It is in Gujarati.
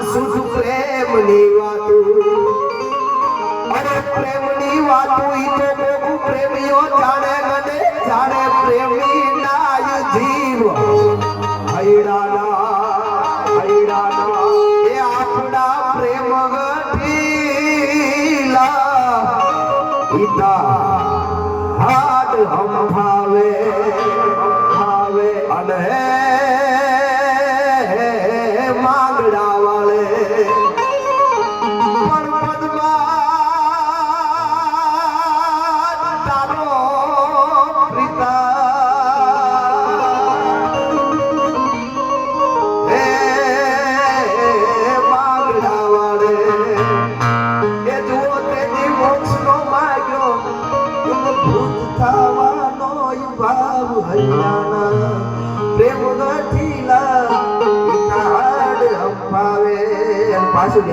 શુદ્ધ પ્રેમની વાતું અરે પ્રેમની વાતું ઈ તો બહુ પ્રેમીઓ જાણે ગને જાણે પ્રેમી નાય જીવ હૈડાના એ આપણા પ્રેમ ગઠીલા ઈતા હાડ હંભાવે અને માંગડા વાળે પણ પદમાં તારો પ્રીતા હે માંગડા વાળે એ જુઓ તેની મોક્ષનો માગ્યો ભૂત થવાનો ભાવ હૈયાના પ્રેમ ગઠીલા પાછું